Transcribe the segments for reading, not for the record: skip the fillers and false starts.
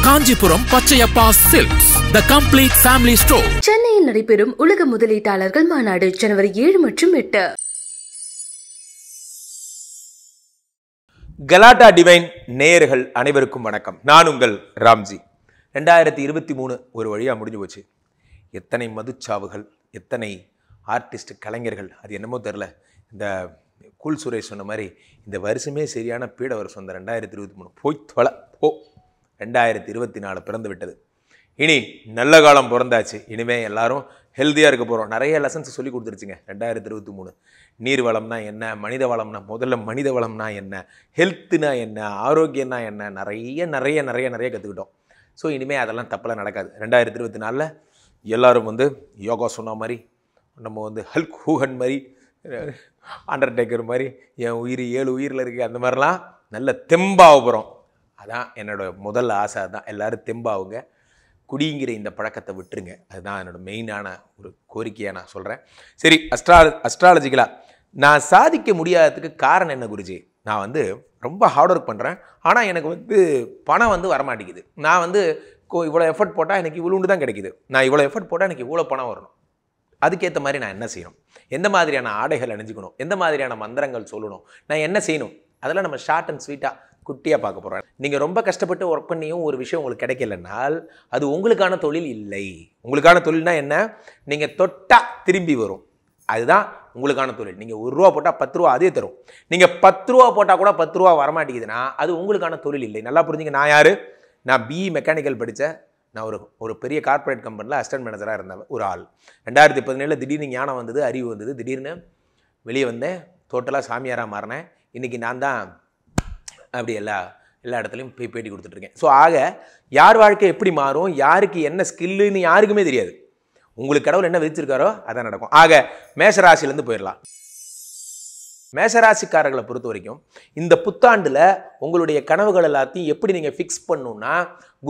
Kanchipuram Pachaiyappa silks, the complete family store. சென்னையில் நடைபெறும் உலக முதலீட்டாளர்கள் மாநாடு ஜனவரி 7 மற்றும் 8. கலாட்டா டிவைன் நேயர்கள் அனைவருக்கும் வணக்கம். நான் உங்கள் ராம்ஜி. 2023 ஒரு வழியா முடிஞ்சு போச்சு. எத்தனை மதுச்சாவுகள், எத்தனை ஆர்டிஸ்ட் கலைஞர்கள், அது என்னமோ தெரில. இந்த கூல் சுரேஷ் சொன்ன மாதிரி இந்த வருஷமே சரியான பீட வருஷம். இந்த 2023 போய் தொலை போ. 2024 பிறந்து விட்டது. இனி நல்ல காலம் பிறந்தாச்சு. இனிமேல் எல்லாரும் ஹெல்த்தியாக இருக்க போகிறோம். நிறைய லெசன்ஸ் சொல்லி கொடுத்துருச்சுங்க 2023. நீர் வளம்னா என்ன, மனித வளம்னா, முதல்ல மனித வளம்னா என்ன, ஹெல்த்துனா என்ன, ஆரோக்கியம்னா என்ன, நிறைய கற்றுக்கிட்டோம். ஸோ இனிமேல் அதெல்லாம் தப்பெல்லாம் நடக்காது. 2024 எல்லோரும் யோகா சொன்ன மாதிரி, நம்ம ஹல்க் ஹூகன் மாதிரி, அண்டர்டேக்கர் மாதிரி, என் உயிர் 7 உயிரில் இருக்குது, அந்த மாதிரிலாம் நல்ல தெம்பாக போகிறோம். அதான் என்னோடய முதல் ஆசை. தான் எல்லோரும் தெம்பாவுங்க. குடிங்கிற இந்த பழக்கத்தை விட்டுருங்க. அதுதான் என்னோடய மெயினான ஒரு கோரிக்கையாக நான் சொல்கிறேன். சரி, அஸ்ட்ராலஜிக்கலாக நான் சாதிக்க முடியாததுக்கு காரணம் என்ன குருஜி? நான் ரொம்ப ஹார்ட் ஒர்க் பண்ணுறேன், ஆனால் எனக்கு பணம் வரமாட்டேங்குது. நான் இவ்வளோ எஃபர்ட் போட்டால் எனக்கு இவ்வளோண்டு தான் கிடைக்குது. நான் இவ்வளோ எஃபர்ட் போட்டால் எனக்கு இவ்வளோ பணம் வரணும். அதுக்கேற்ற மாதிரி நான் என்ன செய்யணும்? எந்த மாதிரியான ஆடைகள் அணிஞ்சிக்கணும்? எந்த மாதிரியான மந்திரங்கள் சொல்லணும்? நான் என்ன செய்யணும்? அதெல்லாம் நம்ம ஷார்ட் அண்ட் ஸ்வீட்டாக குட்டியாக பார்க்க போகிறோம். நீங்கள் ரொம்ப கஷ்டப்பட்டு ஒர்க் பண்ணியும் ஒரு விஷயம் உங்களுக்கு கிடைக்கலனால் அது உங்களுக்கான தொழில் இல்லை. உங்களுக்கான தொழில்னா என்ன? நீங்கள் தொட்டால் திரும்பி வரும், அதுதான் உங்களுக்கான தொழில். நீங்கள் 1 ரூபா போட்டால் 10 ரூபா அதே தரும். நீங்கள் 10 ரூபா போட்டால் கூட 10 ரூபா வரமாட்டேங்குதுன்னா அது உங்களுக்கான தொழில் இல்லை. நல்லா புரிஞ்சுங்க. நான் யார்? நான் பிஇ மெக்கானிக்கல் படித்தேன். நான் ஒரு பெரிய கார்ப்பரேட் கம்பெனியில் அசிஸ்டன்ட் மேனேஜராக இருந்தேன். ஒரு ஆள் 2017 திடீர்னு ஞானம் வந்தது, அறிவு வந்தது. திடீர்னு வெளியே வந்தேன், டோட்டலாக சாமியாராக மாறினேன். இன்றைக்கி நான் தான் அப்படி எல்லா இடத்துலையும் போய் பேட்டி கொடுத்துட்ருக்கேன். ஸோ ஆக யார் வாழ்க்கை எப்படி மாறும், யாருக்கு என்ன ஸ்கில்லுன்னு யாருக்குமே தெரியாது. உங்களுக்கு கடவுள் என்ன விதிச்சிருக்காரோ அதான் நடக்கும். ஆக மேஷராசிலேருந்து போயிடலாம். மேஷராசிக்காரர்களை பொறுத்த வரைக்கும் இந்த புத்தாண்டில் உங்களுடைய கனவுகள் எல்லாத்தையும் எப்படி நீங்கள் ஃபிக்ஸ் பண்ணணும்னா,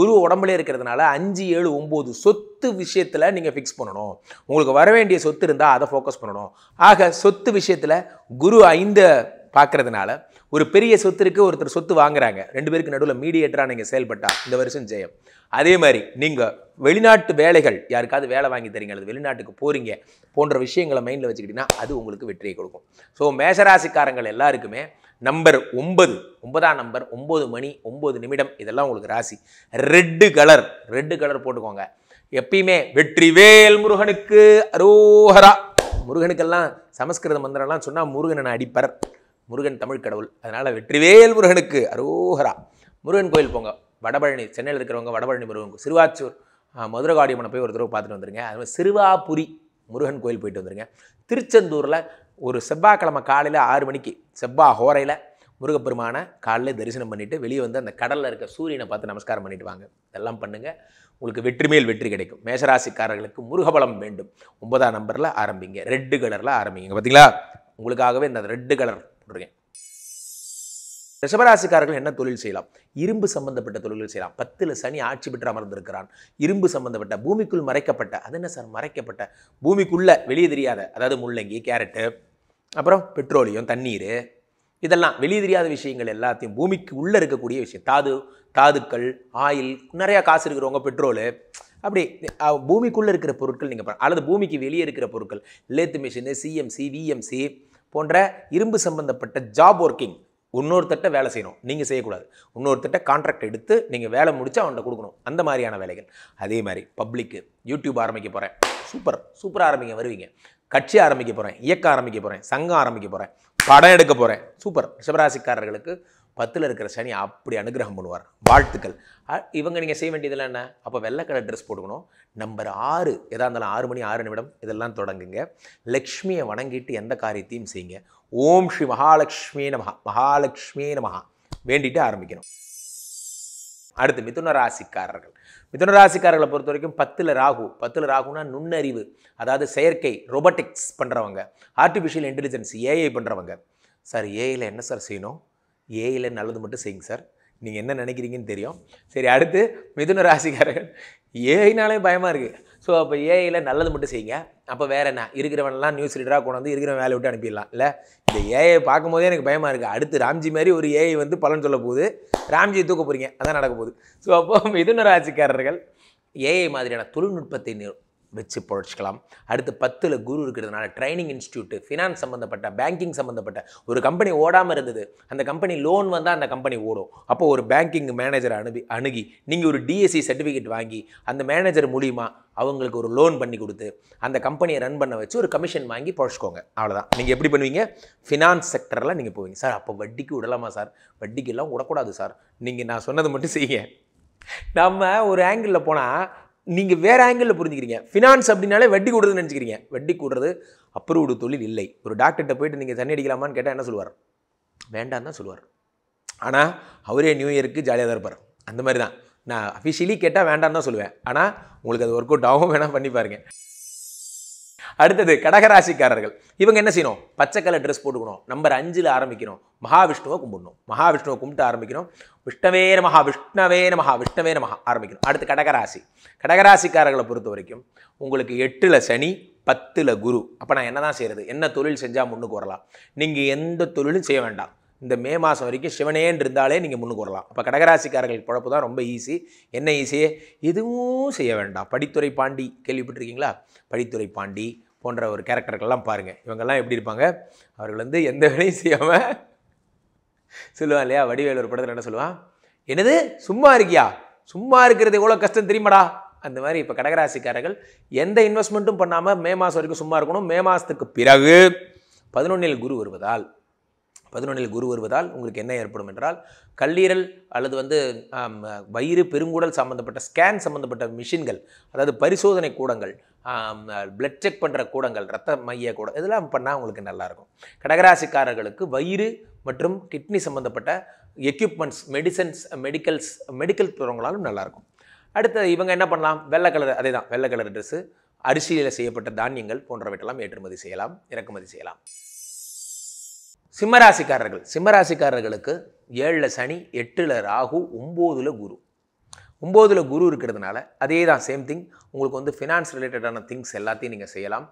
குரு உடம்புலே இருக்கிறதுனால 5, 7, 9 சொத்து விஷயத்தில் நீங்கள் ஃபிக்ஸ் பண்ணணும். உங்களுக்கு வர வேண்டிய சொத்து இருந்தால் அதை ஃபோக்கஸ் பண்ணணும். ஆக சொத்து விஷயத்தில் குரு 5 பார்க்கறதுனால ஒரு பெரிய சொத்துருக்கு ஒருத்தர் சொத்து வாங்குறாங்க. 2 பேருக்கு நடுவில் மீடியேட்டராக நீங்கள் செயல்பட்டா இந்த வருஷம் ஜெயம். அதே மாதிரி நீங்கள் வெளிநாட்டு வேலைகள், யாருக்காவது வேலை வாங்கி தரீங்க அல்லது வெளிநாட்டுக்கு போகிறீங்க போன்ற விஷயங்களை மைண்டில் வச்சுக்கிட்டிங்கன்னா அது உங்களுக்கு வெற்றியை கொடுக்கும். ஸோ மேஷராசிக்காரங்கள் எல்லாருக்குமே நம்பர் 9ஆம் நம்பர் 9 மணி 9 நிமிடம் இதெல்லாம் உங்களுக்கு ராசி. ரெட்டு கலர் போட்டுக்கோங்க. எப்பயுமே வெற்றிவேல் முருகனுக்கு அரோஹரா. முருகனுக்கெல்லாம் சமஸ்கிருத மந்திரம்லாம் சொன்னால் முருகனை அடிப்பர். முருகன் தமிழ் கடவுள், அதனால் வெற்றிவேல் முருகனுக்கு அரோஹரா. முருகன் கோயில் போங்க. வடபழனி, சென்னையில் இருக்கிறவங்க வடபழனி முருகன், சிறுவாச்சூர் மதுரகாடியம்மனை போய் ஒரு தடவை பார்த்துட்டு வந்துருங்க. அது மாதிரி சிறுவாபுரி முருகன் கோயில் போயிட்டு வந்துருங்க. திருச்செந்தூரில் ஒரு செவ்வாய்க்கிழமை காலையில் 6 மணிக்கு செவ்வாய் ஹோரையில் முருகப்பெருமானை காலையில் தரிசனம் பண்ணிவிட்டு வெளியே அந்த கடலில் இருக்க சூரியனை பார்த்து நமஸ்காரம் பண்ணிட்டு வாங்க. இதெல்லாம் பண்ணுங்கள், உங்களுக்கு வெற்றி மேல் வெற்றி கிடைக்கும். மேஷராசிக்காரர்களுக்கு முருகபலம் வேண்டும். 9ஆம் நம்பரில் ஆரம்பிங்க, ரெட்டு கலரில் ஆரம்பிங்க. பார்த்தீங்களா, உங்களுக்காகவே இந்த ரெட்டு கலர் போட்டிருக்கேன். ரிஷபராசிக்காரர்கள் என்ன தொழில் செய்யலாம்? இரும்பு சம்பந்தப்பட்ட தொழில்கள் செய்யலாம். 10ல் சனி ஆட்சி பெற்று அமர்ந்திருக்கிறான். இரும்பு சம்பந்தப்பட்ட, பூமிக்குள் மறைக்கப்பட்ட, அது என்ன சார் மறைக்கப்பட்ட? பூமிக்குள்ளே வெளியே தெரியாத, அதாவது முள்ளங்கி, கேரட்டு, அப்புறம் பெட்ரோலியம், தண்ணீர், இதெல்லாம் வெளியே தெரியாத விஷயங்கள் எல்லாத்தையும் பூமிக்கு உள்ளே இருக்கக்கூடிய விஷயம். தாதுக்கள், ஆயில், நிறையா காசு இருக்கிறவங்க பெட்ரோலு, அப்படி பூமிக்குள்ளே இருக்கிற பொருட்கள் நீங்கள் அல்லது பூமிக்கு வெளியே இருக்கிற பொருட்கள், லேத்து மிஷினு, சிஎம்சி, விஎம்சி போன்ற இரும்பு சம்பந்தப்பட்ட ஜாப் ஒர்க்கிங். இன்னொருத்தட்ட வேலை செய்யணும், நீங்கள் செய்யக்கூடாது. இன்னொருத்தட்ட கான்ட்ராக்ட் எடுத்து நீங்கள் வேலை முடிச்சு அவன்கிட்ட கொடுக்கணும். அந்த மாதிரியான வேலைகள். அதே மாதிரி பப்ளிக்கு யூடியூப் ஆரம்பிக்க போகிறேன், சூப்பராக ஆரம்பிங்க, வருவீங்க. கட்சி ஆரம்பிக்க போகிறேன், இயக்கம் ஆரம்பிக்க போகிறேன், சங்கம் ஆரம்பிக்க போகிறேன், படம் எடுக்க போகிறேன், சூப்பர். ரிஷபராசிக்காரர்களுக்கு 10ல் இருக்கிற சனி அப்படி அனுகிரகம் பண்ணுவார். வாழ்த்துக்கள். இவங்க நீங்கள் செய்ய வேண்டியதெல்லாம் என்ன? அப்போ வெள்ளை கலர் ட்ரெஸ் போட்டுக்கணும். நம்பர் 6 எதாக இருந்தாலும் 6 மணி 6 நிமிடம் இதெல்லாம் தொடங்குங்க. லக்ஷ்மியை வணங்கிட்டு எந்த காரியத்தையும் செய்யுங்க. ஓம் ஸ்ரீ மகாலட்சுமி நமஹா வேண்டிட்டு ஆரம்பிக்கணும். அடுத்து மிதுன ராசிக்காரர்களை பொறுத்த வரைக்கும் 10ல் ராகுனா நுண்ணறிவு, அதாவது செயற்கை ரோபோட்டிக்ஸ் பண்ணுறவங்க, ஆர்டிஃபிஷியல் இன்டெலிஜென்ஸ், ஏஐ பண்ணுறவங்க. சார் ஏஐயில் என்ன சார் செய்யணும்? ஏஐயில் நல்லது மட்டும் செய்யுங்க சார். நீங்கள் என்ன நினைக்கிறீங்கன்னு தெரியும். சரி, அடுத்து மிதுன ராசிக்காரர்கள், ஏஐனாலே பயமாக இருக்குது. ஸோ அப்போ ஏஐயில் நல்லது மட்டும் செய்யுங்க. அப்போ வேறு என்ன, இருக்கிறவன்லாம் நியூஸ் ரீடராக கொண்டு வந்து இருக்கிறவன் வேலையை விட்டு அனுப்பிடலாம். இல்லை, இந்த ஏஐ பார்க்கும்போதே எனக்கு பயமாக இருக்குது. அடுத்து ராம்ஜி மாதிரி ஒரு ஏஐ வந்து பலன் சொல்ல போகுது, ராம்ஜியை தூக்க போகிறீங்க, அதான் நடக்க போகுது. ஸோ அப்போ மிதுன ராசிக்காரர்கள் ஏஐ மாதிரியான தொழில்நுட்பத்தை வச்சு பொழைச்சிக்கலாம். அடுத்து 10ல் குரு இருக்கிறதுனால ட்ரைனிங் இன்ஸ்டியூட்டு, ஃபினான்ஸ் சம்மந்தப்பட்ட, பேங்கிங் சம்மந்தப்பட்ட ஒரு கம்பெனி ஓடாமல் இருந்தது, அந்த கம்பெனி லோன் வந்தால் அந்த கம்பெனி ஓடும். அப்போது ஒரு பேங்கிங் மேனேஜரை அணுகி நீங்கள் ஒரு டிஎஸ்சி சர்டிஃபிகேட் வாங்கி அந்த மேனேஜர் மூலிமா அவங்களுக்கு ஒரு லோன் பண்ணி கொடுத்து அந்த கம்பெனியை ரன் பண்ண வச்சு ஒரு கமிஷன் வாங்கி பொழைச்சிக்கோங்க. அவ்வளோதான். நீங்கள் எப்படி பண்ணுவீங்க, ஃபினான்ஸ் செக்டரில் நீங்கள் போவீங்க. சார் அப்போ வட்டிக்கு விடலாமா சார்? வட்டிக்கெல்லாம் விடக்கூடாது சார், நீங்கள் நான் சொன்னதை மட்டும் செய்யுங்க. நம்ம ஒரு ஆங்கிளில் போனால் நீங்கள் வேறு ஆங்கிளில் புரிஞ்சுக்கிறீங்க. ஃபினான்ஸ் அப்படின்னாலே வட்டி கூடுறதுன்னு நினச்சிக்கிறீங்க. வட்டி கூடுறது அப்ரூவ்டு தொழில் இல்லை. ஒரு டாக்டர்கிட்ட போயிட்டு நீங்கள் தண்ணி அடிக்கலாமான்னு கேட்டால் என்ன சொல்லுவார்? வேண்டாம் தான் சொல்லுவார். ஆனால் அவரே நியூ இயருக்கு ஜாலியாக தான் இருப்பார். அந்த மாதிரி தான் நான் அஃபிஷியலி கேட்டால் வேண்டாம் தான் சொல்லுவேன். ஆனால் உங்களுக்கு அது ஒர்க் அவுட் ஆகும், வேணால் பண்ணி பாருங்கள். அடுத்தது கடகராசிக்காரர்கள். இவங்க என்ன செய்யணும்? பச்சை கலர் ட்ரெஸ் போட்டுக்கணும். நம்பர் 5ல் ஆரம்பிக்கணும். மகாவிஷ்ணுவை கும்பிடணும். மகாவிஷ்ணுவை கும்பிட்டு ஆரம்பிக்கணும். விஷ்ணவே நமஹா, விஷ்ணவே நமஹா, விஷ்ணவே நமஹா ஆரம்பிக்கணும். அடுத்து கடகராசி. கடகராசிக்காரர்களை பொறுத்த வரைக்கும் உங்களுக்கு 8ல் சனி, 10ல் குரு. அப்போ நான் என்ன தான் செய்கிறது? என்ன தொழில் செஞ்சால் முன்னுக்கு வரலாம்? நீங்கள் எந்த தொழிலும் செய்ய வேண்டாம். இந்த மே மாதம் வரைக்கும் சிவனேன்னு இருந்தாலே நீங்கள் முன்னுக்கு வரலாம். அப்போ கடகராசிக்காரர்கள் குழப்பு தான் ரொம்ப ஈஸி. என்ன ஈஸி? எதுவும் செய்ய வேண்டாம். படித்துறை பாண்டி கேள்விப்பட்டிருக்கீங்களா? படித்துறை பாண்டி போன்ற ஒரு கேரக்டர்கள்லாம் பாருங்கள். இவங்கெல்லாம் எப்படி இருப்பாங்க? அவர்கள் வந்து எந்த வேலையும் செய்யாமல் சொல்லுவான் இல்லையா, வடிவேலு ஒரு படத்தில் என்ன சொல்லுவான்? என்னது சும்மா இருக்கியா? சும்மா இருக்கிறது எவ்வளோ கஷ்டம் தெரியுமாடா? அந்த மாதிரி இப்போ கடகராசிக்காரர்கள் எந்த இன்வெஸ்ட்மெண்ட்டும் பண்ணாமல் மே மாதம் வரைக்கும் சும்மா இருக்கணும். மே மாதத்துக்கு பிறகு 11ல் குரு வருவதால் உங்களுக்கு என்ன ஏற்படும் என்றால், கல்லீரல் அல்லது வந்து வயிறு பெருங்குடல் சம்மந்தப்பட்ட ஸ்கேன் சம்மந்தப்பட்ட மிஷின்கள், அதாவது பரிசோதனை கூடங்கள், பிளட் செக் பண்ணுற கூடங்கள், ரத்த மைய கூடம், இதெல்லாம் பண்ணால் உங்களுக்கு நல்லாயிருக்கும். கடகராசிக்காரர்களுக்கு வயிறு மற்றும் கிட்னி சம்மந்தப்பட்ட எக்யூப்மெண்ட்ஸ், மெடிசன்ஸ், மெடிக்கல் துறவங்களாலும் நல்லாயிருக்கும். அடுத்து இவங்க என்ன பண்ணலாம்? வெள்ளை கலர், அதே தான் வெள்ளை கலர் ட்ரெஸ்ஸு, அரிசியில் செய்யப்பட்ட தானியங்கள் போன்றவற்றெல்லாம் ஏற்றுமதி செய்யலாம், இறக்குமதி செய்யலாம். சிம்மராசிக்காரர்களுக்கு 7ல் சனி, 8ல் ராகு, 9ல் குரு. 9ல் குரு இருக்கிறதுனால அதே தான், சேம் திங். உங்களுக்கு வந்து ஃபினான்ஸ் ரிலேட்டடான திங்ஸ் எல்லாத்தையும் நீங்கள் செய்யலாம்.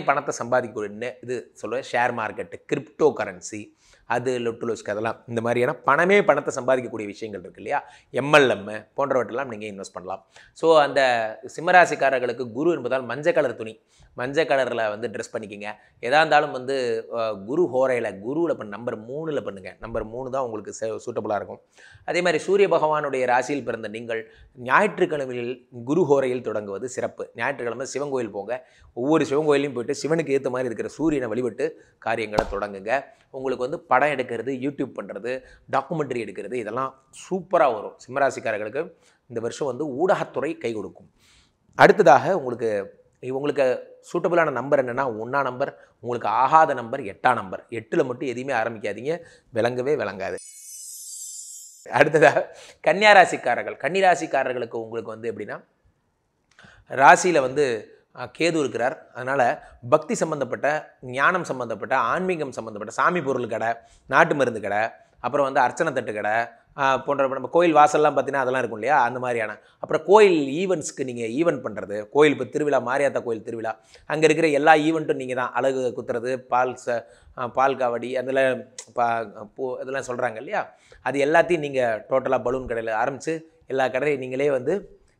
பணத்தை சம்பாதிக்கக்கூடிய இது சொல்லுவேன், ஷேர் மார்க்கெட்டு, கிரிப்டோ கரன்சி, அது லொட்டுலோஸ்க்கு, அதெல்லாம் இந்த மாதிரியான பணத்தை சம்பாதிக்கக்கூடிய விஷயங்கள் இருக்குது இல்லையா, MLM போன்றவற்றெல்லாம் நீங்கள் இன்வெஸ்ட் பண்ணலாம். ஸோ அந்த சிம்மராசிக்காரர்களுக்கு குரு என்பதால் மஞ்சள் கலர் துணி, மஞ்சள் கலரில் வந்து ட்ரெஸ் பண்ணிக்கோங்க. எதாக இருந்தாலும் வந்து குரு ஹோரையில், குருவில் நம்பர் 3ல் பண்ணுங்கள். நம்பர் 3 தான் உங்களுக்கு சூட்டபுளாக இருக்கும். அதே மாதிரி சூரிய பகவானுடைய ராசியில் பிறந்த நீங்கள் ஞாயிற்றுக்கிழமையில் குரு ஹோரையில் தொடங்குவது சிறப்பு. ஞாயிற்றுக்கிழமை சிவன் கோயில் போங்க. ஒவ்வொரு சிவன் கோயிலையும் போய்ட்டு சிவனுக்கு ஏற்ற மாதிரி இருக்கிற சூரியனை வழிபட்டு காரியங்களை தொடங்குங்க. உங்களுக்கு வந்து படம் எடுக்கிறது, யூடியூப் பண்ணுறது, டாக்குமெண்ட்ரி எடுக்கிறது, இதெல்லாம் சூப்பராக வரும். சிம்மராசிக்காரர்களுக்கு இந்த வருஷம் வந்து ஊடகத்துறை கை கொடுக்கும். அடுத்ததாக உங்களுக்கு சூட்டபுளான நம்பர் என்னென்னா 1ஆம் நம்பர், உங்களுக்கு ஆகாத நம்பர் 8ஆம் நம்பர். 8ல் மட்டும் எதையுமே ஆரம்பிக்காதீங்க, விளங்காது. அடுத்ததாக கன்னிராசிக்காரர்களுக்கு உங்களுக்கு வந்து எப்படின்னா, ராசியில் வந்து கேது இருக்கிறார். அதனால் பக்தி சம்மந்தப்பட்ட, ஞானம் சம்மந்தப்பட்ட, ஆன்மீகம் சம்மந்தப்பட்ட, சாமி பொருள் கடை, நாட்டு மருந்து கடை, அப்புறம் வந்து அர்ச்சனை தட்டு கடை போன்ற, நம்ம கோயில் வாசல்லாம் பார்த்தீங்கன்னா அதெல்லாம் இருக்கும் இல்லையா, அந்த மாதிரியான. அப்புறம் கோயில் ஈவெண்ட்ஸ்க்கு நீங்கள் ஈவெண்ட் பண்ணுறது, கோயில் இப்போ திருவிழா, மாரியாத்தா கோயில் திருவிழா, அங்கே இருக்கிற எல்லா ஈவெண்ட்டும் நீங்கள் தான். அழகு குத்துறது, பால் காவடி, அதில் இதெல்லாம் சொல்கிறாங்க இல்லையா, அது எல்லாத்தையும் நீங்கள் டோட்டலாக பலூன் கடையில் ஆரம்பித்து எல்லா கடையும் நீங்களே வந்து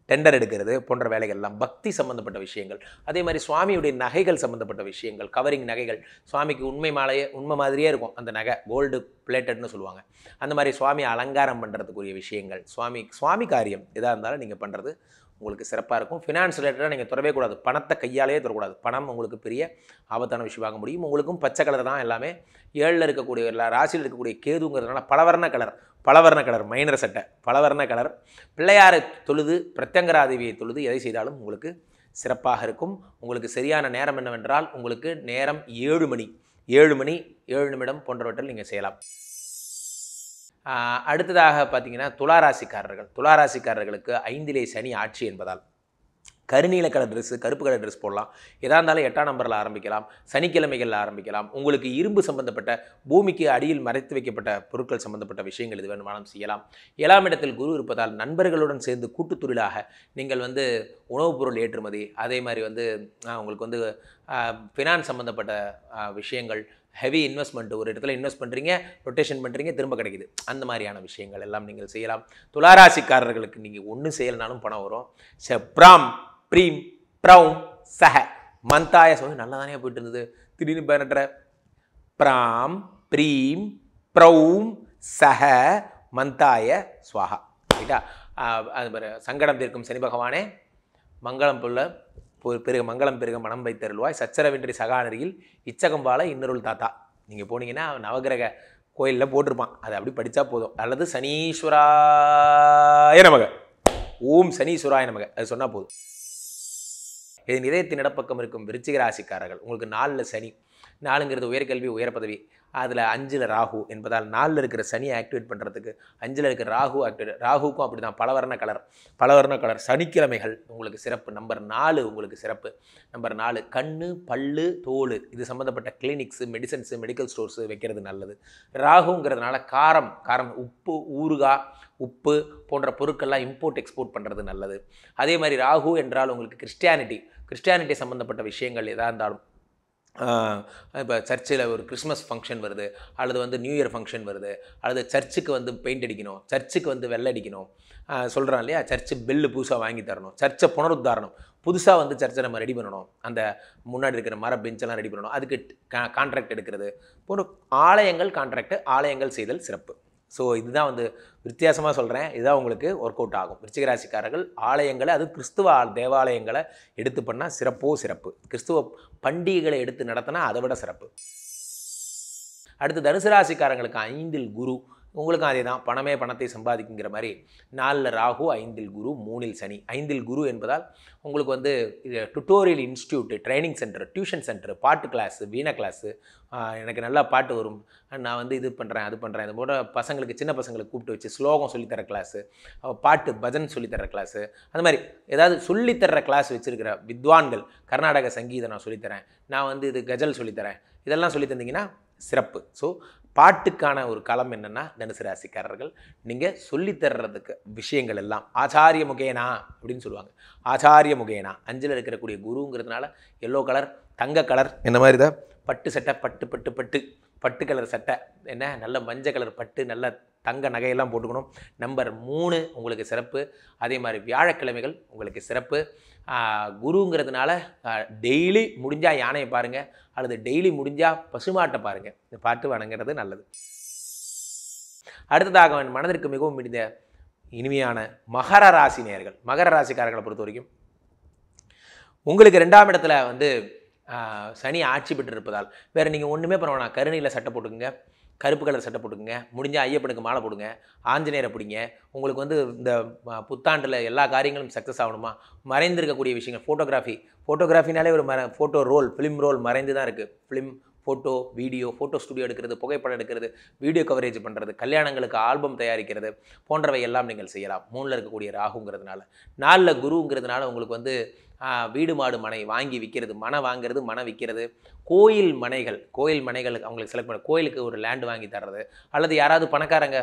டெண்டர் எடுக்கிறது போன்ற வேலைகள்லாம் பக்தி சம்மந்தப்பட்ட விஷயங்கள். அதே மாதிரி சுவாமியுடைய நகைகள் சம்மந்தப்பட்ட விஷயங்கள், கவரிங் நகைகள், சுவாமிக்கு உண்மை மாதிரியே இருக்கும் அந்த நகை, கோல்டு பிளேட்டட்னு சொல்லுவாங்க. அந்த மாதிரி சுவாமி அலங்காரம் பண்ணுறதுக்குரிய விஷயங்கள், சுவாமி காரியம் எதாக இருந்தாலும் நீங்கள் பண்ணுறது உங்களுக்கு சிறப்பாக இருக்கும். ஃபினான்ஸ் ரிலேட்டடாக நீங்கள் தொடவே கூடாது. பணத்தை கையாலேயே தொடக்கூடாது. பணம் உங்களுக்கு பெரிய ஆபத்தான விஷயம் வாங்க முடியும். உங்களுக்கும் பச்சை கலர் தான் எல்லாமே. 7ல் இருக்கக்கூடிய ராசியில் இருக்கக்கூடிய கேதுங்கிறதுனால பலவர்ண கலர் மைனர் சட்டை, பலவர்ண கலர், பிள்ளையாரை தொழுது, பிரத்யங்கராதேவியை தொழுது எதை செய்தாலும் உங்களுக்கு சிறப்பாக இருக்கும். உங்களுக்கு சரியான நேரம் என்னவென்றால், உங்களுக்கு நேரம் 7 மணி 7 நிமிடம் போன்றவற்றில் நீங்கள் செய்யலாம். அடுத்ததாக பார்த்தீங்கன்னா துளாராசிக்காரர்களுக்கு 5லே சனி ஆட்சி என்பதால் கருநீல கலர் ட்ரெஸ்ஸு, கருப்பு கலர் ட்ரெஸ் போடலாம். எதாக இருந்தாலும் 8ஆம் நம்பரில் ஆரம்பிக்கலாம், சனிக்கிழமைகளில் ஆரம்பிக்கலாம். உங்களுக்கு இரும்பு சம்பந்தப்பட்ட பூமிக்கு அடியில் மறைத்து வைக்கப்பட்ட பொருட்கள் சம்பந்தப்பட்ட விஷயங்கள் இது வேணுமானம் செய்யலாம். 7ஆம் இடத்தில் குரு இருப்பதால் நண்பர்களுடன் சேர்ந்து கூட்டுத்தொழிலாக நீங்கள் வந்து உணவுப் பொருள் ஏற்றுமதி, அதே மாதிரி வந்து உங்களுக்கு வந்து ஃபினான்ஸ் சம்மந்தப்பட்ட விஷயங்கள், ஹெவி இன்வெஸ்ட்மெண்ட், ஒரு இடத்துல இன்வெஸ்ட் பண்ணுறீங்க, ரொட்டேஷன் பண்ணுறீங்க, திரும்ப கிடைக்குது, அந்த மாதிரியான விஷயங்கள் எல்லாம் நீங்கள் செய்யலாம். துளாராசிக்காரர்களுக்கு நீங்கள் ஒன்றும் செய்யலைனாலும் பணம் வரும். பிராம் ப்ரீம் ப்ரௌம் சஹ மந்தாய சொல்லி நல்லா தானே போயிட்டு இருந்தது, திடீர்னு பயனற்ற பிராம் ப்ரீம் ப்ரௌம் சஹ மந்தாய ஸ்வாஹா. ரைட்டா? அது மாதிரி சங்கடம் தீர்க்கும் சனி பகவானே, மங்களம் புள்ள பெருக மங்களம் பெருக மனம் வைத்தருள்வாய், சச்சரவின்றி சகானரியில் இச்சகம்பால இன்னொருள் தாத்தா. நீங்கள் போனீங்கன்னா நவகிரக கோயிலில் போட்டிருப்பான், அதை அப்படி படித்தா போதும். அல்லது சனீஸ்வராய நமக, ஓம் சனீஸ்வராய நமக, அது சொன்னால் போதும். இது இதயத்தின் இடப்பக்கம் இருக்கும் விருச்சிக ராசிக்காரர்கள், உங்களுக்கு 4ல் சனி, 4ங்கிறது உயர்கல்வி உயர் பதவி, அதில் 5ல் ராகு என்பதால் 4ல் இருக்கிற சனியை ஆக்டிவேட் பண்ணுறதுக்கு 5ல் இருக்கிற ராகு ஆக்டிவேட். ராகுக்கும் அப்படி தான் பலவர்ண கலர். சனிக்கிழமைகள் உங்களுக்கு சிறப்பு. நம்பர் 4 உங்களுக்கு சிறப்பு. நம்பர் 4 கண்ணு, பல்லு, தோல் இது சம்மந்தப்பட்ட கிளினிக்ஸு, மெடிசன்ஸு, மெடிக்கல் ஸ்டோர்ஸு வைக்கிறது நல்லது. ராகுங்கிறதுனால காரம், உப்பு, ஊறுகாய், உப்பு போன்ற பொருட்கள்லாம் இம்போர்ட் எக்ஸ்போர்ட் பண்ணுறது நல்லது. அதே மாதிரி ராகு என்றால் உங்களுக்கு கிறிஸ்டியானிட்டி சம்மந்தப்பட்ட விஷயங்கள் எதாக இருந்தாலும், இப்போ சர்ச்சில் ஒரு கிறிஸ்மஸ் ஃபங்க்ஷன் வருது, அல்லது வந்து நியூ இயர் ஃபங்க்ஷன் வருது, அல்லது சர்ச்சுக்கு வந்து பெயிண்ட் அடிக்கணும், சர்ச்சுக்கு வந்து வெள்ளை அடிக்கணும் சொல்கிறான் இல்லையா, சர்ச்சு பெல்லு புதுசாக வாங்கி தரணும், சர்ச்சை புனருத்தாரணம் புதுசாக வந்து சர்ச்சை நம்ம ரெடி பண்ணணும், அந்த முன்னாடி இருக்கிற மர பெஞ்செல்லாம் ரெடி பண்ணணும், அதுக்கு கான்ட்ராக்ட் எடுக்கிறது போன்ற ஆலயங்கள் செய்தல் சிறப்பு. ஸோ இதுதான் வந்து வித்தியாசமாக சொல்கிறேன், இதுதான் உங்களுக்கு ஒர்க் அவுட் ஆகும். விருச்சிக ராசிக்காரர்கள் ஆலயங்களை, அது கிறிஸ்துவ தேவாலயங்களை எடுத்து பண்ணால் சிறப்பு. கிறிஸ்துவ பண்டிகைகளை எடுத்து நடத்தினா அதை விட சிறப்பு. அடுத்து தனுசு ராசிக்காரங்களுக்கு 5ல் குரு, உங்களுக்கும் அதே தான், பணமே பணத்தை சம்பாதிக்குங்கிற மாதிரி. 4ல் ராகு, 5ல் குரு, 3ல் சனி. 5ல் குரு என்பதால் உங்களுக்கு வந்து tutorial institute, training centre, tuition centre, பாட்டு கிளாஸு, வீணை கிளாஸு, எனக்கு நல்லா பாட்டு வரும், நான் வந்து இது பண்ணுறேன் அது பண்ணுறேன், இது போல பசங்களுக்கு, சின்ன பசங்களுக்கு கூப்பிட்டு வச்சு ஸ்லோகம் சொல்லித்தர கிளாஸு, பாட்டு பஜன் சொல்லித்தர கிளாஸு, அந்த மாதிரி ஏதாவது சொல்லித்தர கிளாஸ் வச்சுருக்கிற வித்வான்கள், கர்நாடக சங்கீதம் நான் சொல்லித்தரேன், நான் வந்து இது கஜல் சொல்லித்தரேன், இதெல்லாம் சொல்லி தந்தீங்கன்னா சிறப்பு. ஸோ பாட்டுக்கான ஒரு களம் என்னென்னா தனுசு ராசிக்காரர்கள் நீங்கள் சொல்லித்தர்றதுக்கு விஷயங்கள் எல்லாம் ஆச்சாரிய முகேனா அப்படின்னு சொல்லுவாங்க. ஆச்சாரிய முகேனா 5ல் இருக்கக்கூடிய குருங்கிறதுனால எல்லோ கலர், தங்க கலர், இந்த மாதிரி தான் பட்டு சட்டை, பட்டு கலர் சட்டை, என்ன நல்ல மஞ்சள் கலர் பட்டு, நல்ல தங்க நகையெல்லாம் போட்டுக்கணும். நம்பர் 3 உங்களுக்கு சிறப்பு. அதே மாதிரி வியாழக்கிழமைகள் உங்களுக்கு சிறப்பு. குருங்கிறதுனால டெய்லி முடிஞ்சால் யானையை பாருங்கள், அல்லது டெய்லி முடிஞ்சால் பசுமாட்டை பாருங்கள், இந்த பாட்டு வணங்குறது நல்லது. அடுத்ததாக மனதிற்கு மிகவும் பிடித்த இனிமையான மகர ராசி நேயர்கள், மகர ராசிக்காரர்களை பொறுத்த வரைக்கும் உங்களுக்கு 2ஆம் இடத்துல வந்து சனி ஆட்சி பெற்று இருப்பதால் வேறு நீங்கள் ஒன்றுமே பண்ண வேணாம். கருநீல சட்டை போட்டுக்குங்க, கருப்பு கலர் சட்டை போட்டுக்குங்க, முடிஞ்சால் ஐயப்பனுக்கு மாலை போடுங்க, ஆஞ்சநேயரை பிடிங்க. உங்களுக்கு வந்து இந்த புத்தாண்டில் எல்லா காரியங்களும் சக்ஸஸ் ஆகணுமா, மறைந்திருக்கக்கூடிய விஷயங்கள், ஃபோட்டோகிராஃபினாலே ஒரு ஃபோட்டோ ரோல், ஃபிலிம் ரோல் மறைந்து தான் இருக்குது. Film, photo, video, photo studio எடுக்கிறது, புகைப்படம் எடுக்கிறது, வீடியோ கவரேஜ் பண்ணுறது, கல்யாணங்களுக்கு ஆல்பம் தயாரிக்கிறது போன்றவை எல்லாம் நீங்கள் செய்யலாம். 3ல் இருக்கக்கூடிய ராகுங்கிறதுனால. 4ல் குருங்கிறதுனால உங்களுக்கு வந்து வீடு மாடு மனை வாங்கி விற்கிறது, மனை வாங்கிறது, மனை விற்கிறது, கோயில் மனைகள் அவங்களுக்கு செலக்ட் பண்ண கோயிலுக்கு ஒரு லேண்டு வாங்கி தர்றது, அல்லது யாராவது பணக்காரங்க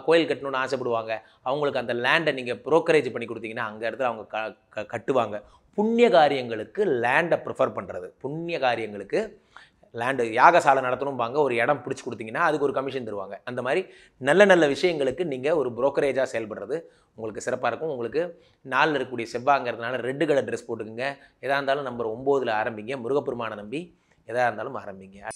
கோயில் கட்டணும்னு ஆசைப்படுவாங்க, அவங்களுக்கு அந்த லேண்டை நீங்கள் ப்ரோக்கரேஜ் பண்ணி கொடுத்தீங்கன்னா அங்கே இடத்துல அவங்க கட்டுவாங்க. புண்ணிய காரியங்களுக்கு லேண்டை ப்ரிஃபர் பண்ணுறது, புண்ணிய காரியங்களுக்கு லேண்டு, யாகசாலை நடத்தணும்பாங்க, ஒரு இடம் பிடிச்சி கொடுத்தீங்கன்னா அதுக்கு ஒரு கமிஷன் தருவாங்க. அந்த மாதிரி நல்ல விஷயங்களுக்கு நீங்கள் ஒரு புரோக்கரேஜாக செயல்படுறது உங்களுக்கு சிறப்பாக இருக்கும். உங்களுக்கு 4ல் இருக்கக்கூடிய செவ்வாங்கிறதுனால ரெட் கலர் ட்ரெஸ் போட்டுக்குங்க. எதாக இருந்தாலும் நம்பர் 9ல் ஆரம்பிங்க, முருகப்பெருமானை நம்பி எதாக இருந்தாலும் ஆரம்பிங்க.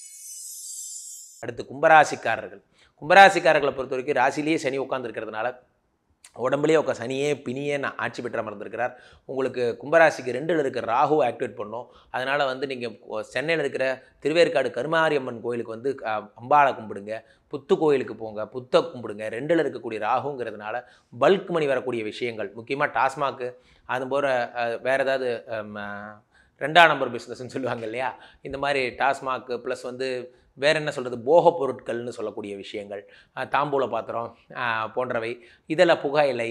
அடுத்து கும்பராசிக்காரர்களை பொறுத்த வரைக்கும் ராசிலேயே சனி உட்காந்துருக்கிறதுனால உடம்புலேயே சனியே பிணியே ஆட்சி பெற்ற மறந்துருக்கிறார். உங்களுக்கு கும்பராசிக்கு 2ல் இருக்கிற ராகு ஆக்டிவேட் பண்ணோம். அதனால் வந்து நீங்கள் சென்னையில் இருக்கிற திருவேற்காடு கருமாரியம்மன் கோயிலுக்கு வந்து அம்பாளை கும்பிடுங்க, புத்து கோயிலுக்கு போங்க, புத்தை கும்பிடுங்க. 2ல் இருக்கக்கூடிய ராகுங்கிறதுனால பல்க் மணி வரக்கூடிய விஷயங்கள், முக்கியமாக டாஸ்மாக்கு, அதுபோல் வேறு ஏதாவது 2ஆம் நம்பர் பிஸ்னஸ்ன்னு சொல்லுவாங்க இல்லையா, இந்த மாதிரி டாஸ்மாக்கு ப்ளஸ் வந்து வேறு என்ன சொல்கிறது, போக பொருட்கள்னு சொல்லக்கூடிய விஷயங்கள், தாம்பூல பாத்திரம் போன்றவை, இதில் புகையிலை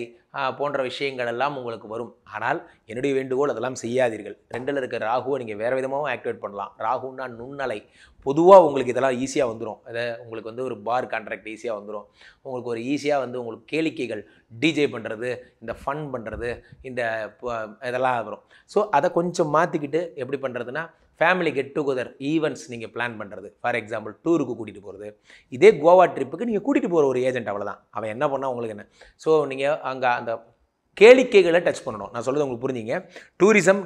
போன்ற விஷயங்கள் எல்லாம் உங்களுக்கு வரும். ஆனால் என்னுடைய வேண்டுகோள் அதெல்லாம் செய்யாதீர்கள். 2ல் இருக்க ராகுவை நீங்கள் வேறு விதமாகவும் ஆக்டிவேட் பண்ணலாம். ராகுன்னா நுண்ணலை. பொதுவாக உங்களுக்கு இதெல்லாம் ஈஸியாக வந்துடும். அதை உங்களுக்கு வந்து ஒரு பார் கான்ட்ராக்ட் ஈஸியாக வந்துடும். உங்களுக்கு ஒரு ஈஸியாக வந்து உங்களுக்கு கேளிக்கைகள், டிஜே பண்ணுறது, இந்த ஃபன் பண்ணுறது, இந்த இதெல்லாம் வரும். ஸோ அதை கொஞ்சம் மாற்றிக்கிட்டு எப்படி பண்ணுறதுன்னா, ஃபேமிலி கெட் டுகெதர் ஈவெண்ட்ஸ் நீங்கள் பிளான் பண்ணுறது. ஃபார் எக்ஸாம்பிள் டூருக்கு கூட்டிகிட்டு போகிறது. இதே கோவா ட்ரிப்புக்கு நீங்கள் கூட்டிகிட்டு போகிற ஒரு ஏஜென்ட், அவ்வளோதான். அவன் என்ன பண்ணால் உங்களுக்கு என்ன. ஸோ நீங்கள் அங்கே அந்த கேளிக்கைகளை டச் பண்ணணும். நான் சொல்கிறது உங்களுக்கு புரிஞ்சிங்க. டூரிசம்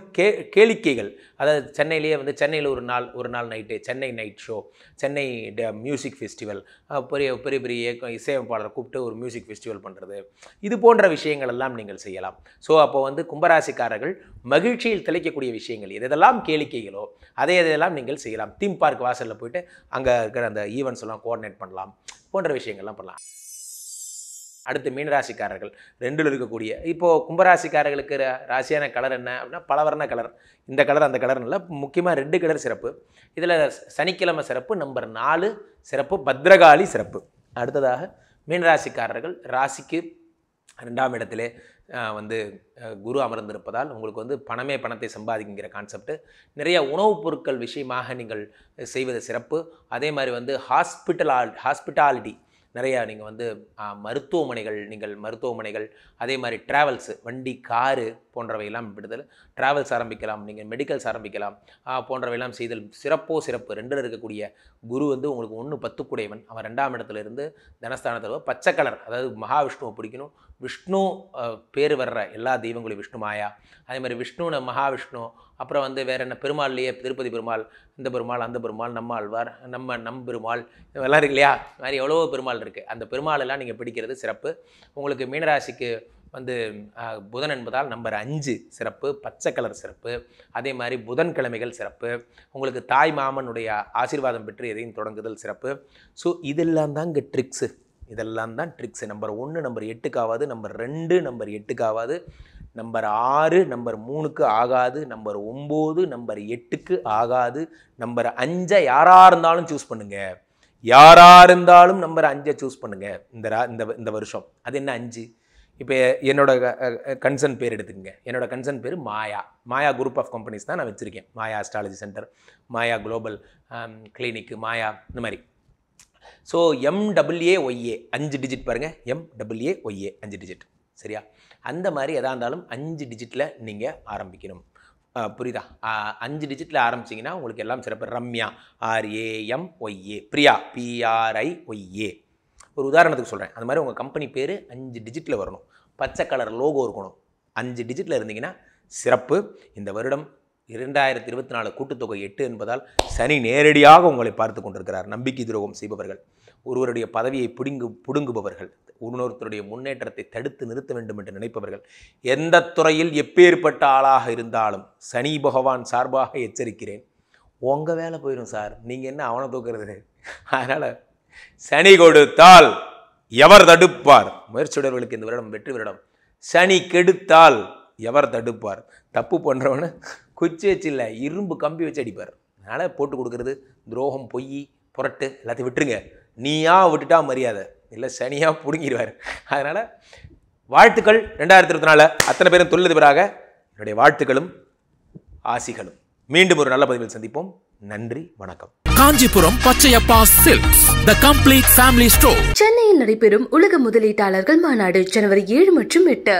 கேளிக்கைகள், அதாவது சென்னையிலேயே வந்து சென்னையில் ஒரு நாள் night Chennai night show, Chennai music festival, பெரிய பெரிய இசையமைப்பாளரை கூப்பிட்டு ஒரு மியூசிக் ஃபெஸ்டிவல் பண்ணுறது, இது போன்ற விஷயங்கள் எல்லாம் நீங்கள் செய்யலாம். ஸோ அப்போ வந்து கும்பராசிக்காரர்கள் மகிழ்ச்சியில் திளைக்கக்கூடிய விஷயங்கள் எதெல்லாம் கேளிக்கைகளோ அதையெல்லாம் நீங்கள் செய்யலாம். தீம் பார்க் வாசலில் போயிட்டு அங்கே இருக்கிற அந்த ஈவெண்ட்ஸ் எல்லாம் கோஆர்டினேட் பண்ணலாம், போன்ற விஷயங்கள்லாம் பண்ணலாம். அடுத்து மீனராசிக்காரர்கள் 2ல் இருக்கக்கூடிய, இப்போது கும்பராசிக்காரர்களுக்கு ராசியான கலர் என்ன அப்படின்னா பலவர்ண கலர். இந்த கலர் அந்த கலர் இல்லை, முக்கியமாக ரெட் கலர் சிறப்பு. இதில் சனிக்கிழமை சிறப்பு, நம்பர் 4 சிறப்பு, பத்ரகாளி சிறப்பு. அடுத்ததாக மீனராசிக்காரர்கள் ராசிக்கு 2ஆம் இடத்திலே வந்து குரு அமர்ந்திருப்பதால் உங்களுக்கு வந்து பணத்தை சம்பாதிக்கிற கான்செப்ட். நிறைய உணவுப் பொருட்கள் விஷயமாக நீங்கள் செய்வது சிறப்பு. அதே மாதிரி வந்து ஹாஸ்பிட்டாலிட்டி, நிறையா நீங்கள் வந்து மருத்துவமனைகள், அதே மாதிரி ட்ராவல்ஸு, வண்டி, காரு போன்றவையெல்லாம் விடுதல், ட்ராவல்ஸ் ஆரம்பிக்கலாம், நீங்கள் மெடிக்கல்ஸ் ஆரம்பிக்கலாம், போன்றவையெல்லாம் செய்தல் சிறப்பு. 2ல் இருக்கக்கூடிய குரு வந்து உங்களுக்கு 1-10 கூடையவன். அவன் 2ஆம் இடத்துல இருந்து தனஸ்தானத்தில் பச்சை கலர், அதாவது மகாவிஷ்ணுவை பிடிக்கணும். விஷ்ணு பேர் வர்ற எல்லா தெய்வங்களையும், விஷ்ணு மாயா, அதே மாதிரி விஷ்ணு மகாவிஷ்ணு, அப்புறம் வந்து வேறு என்ன, பெருமாள்லேயே திருப்பதி பெருமாள், இந்த பெருமாள், அந்த பெருமாள், நம்ம ஆழ்வார், நம் பெருமாள், இதெல்லாம் இருக்கு இல்லையா, இது மாதிரி எவ்வளோ பெருமாள் இருக்குது. அந்த பெருமாளெல்லாம் நீங்கள் பிடிக்கிறது சிறப்பு. உங்களுக்கு மீனராசிக்கு வந்து புதன் என்பதால் நம்பர் 5 சிறப்பு, பச்சை கலர் சிறப்பு. அதே மாதிரி புதன்கிழமைகள் சிறப்பு. உங்களுக்கு தாய் மாமனுடைய ஆசீர்வாதம் பெற்று எதையும் தொடங்குதல் சிறப்பு. ஸோ இதெல்லாம் தான் இங்கே ட்ரிக்ஸு. இதெல்லாம் தான் ட்ரிக்ஸு. நம்பர் 1 நம்பர் 8க்கு ஆகாது, நம்பர் 2 நம்பர் 8க்கு ஆகாது, நம்பர் 6 நம்பர் 3க்கு ஆகாது, நம்பர் 9 நம்பர் 8க்கு ஆகாது, நம்பர் 5 யாராக இருந்தாலும் சூஸ் பண்ணுங்கள். யாராக இருந்தாலும் நம்பர் 5 சூஸ் பண்ணுங்கள் இந்த வருஷம். அது என்ன 5? இப்போ என்னோட கன்சர்ன் பேர் எடுத்துக்கங்க. என்னோட கன்சர்ன் பேர் மாயா குரூப் ஆஃப் கம்பெனிஸ் தான் நான் வச்சுருக்கேன். மாயா அஸ்ட்ராலஜி சென்டர், மாயா குளோபல் கிளினிக், மாயா, இந்த மாதிரி. ஸோ MAAYA 5 டிஜிட் பாருங்கள், MAAYA 5 டிஜிட், சரியா? அந்த மாதிரி எதாக இருந்தாலும் 5 டிஜிட்டில் நீங்கள் ஆரம்பிக்கணும். புரியுதா? 5 டிஜிட்டில் ஆரம்பிச்சிங்கன்னா உங்களுக்கு எல்லாம் சிறப்பு. Ramya RAMYA, Priya PRIYA. ஒரு உதாரணத்துக்கு சொல்கிறேன். அது மாதிரி உங்கள் கம்பெனி பேர் 5 டிஜிட்டில் வரணும். பச்சை கலர் லோகோ இருக்கணும். 5 டிஜிட்டில் இருந்தீங்கன்னா சிறப்பு. இந்த வருடம் 2024 கூட்டுத்தொகை 8 என்பதால் சனி நேரடியாக உங்களை பார்த்து கொண்டிருக்கிறார். நம்பிக்கை துரோகம் செய்பவர்கள், ஒருவருடைய பதவியை புடுங்குபவர்கள், இன்னொருத்தருடைய முன்னேற்றத்தை தடுத்து நிறுத்த வேண்டும் என்று நினைப்பவர்கள், எந்த துறையில் எப்பேற்பட்ட ஆளாக இருந்தாலும் சனி பகவான் சார்பாக எச்சரிக்கிறேன், உங்கள் வேலை போயிடும் சார். நீங்கள் என்ன அவனை தூக்குறது? அதனால் சனி கொடுத்தால் எவர் தடுப்பார்? முயற்சியுடையவர்களுக்கு இந்த வருடம் வெற்றி வருடம். சனி கெடுத்தால் எவர் தடுப்பார்? தப்பு பண்ணுறவனு குச்சி வச்சு இல்லை, இரும்பு கம்பி வச்சு அடிப்பார். அதனால் போட்டு கொடுக்குறது, துரோகம், பொய், புரட்டு எல்லாத்தையும் விட்டுருங்க. நீயா விட்டுட்டா மரியாதை, இல்லை சனியாக பிடுங்கிடுவார். அதனால் வாழ்த்துக்கள். 2024 அத்தனை பேரும் தொழிலதிபராக என்னுடைய வாழ்த்துக்களும் ஆசிகளும். மீண்டும் ஒரு நல்ல பதிவில் சந்திப்போம். நன்றி, வணக்கம். Kanchipuram Pachaiyappa silks, the complete family store. சென்னையில் நடைபெறும் உலக முதலீட்டாளர்கள் மாநாடு ஜனவரி 7 மற்றும் 8.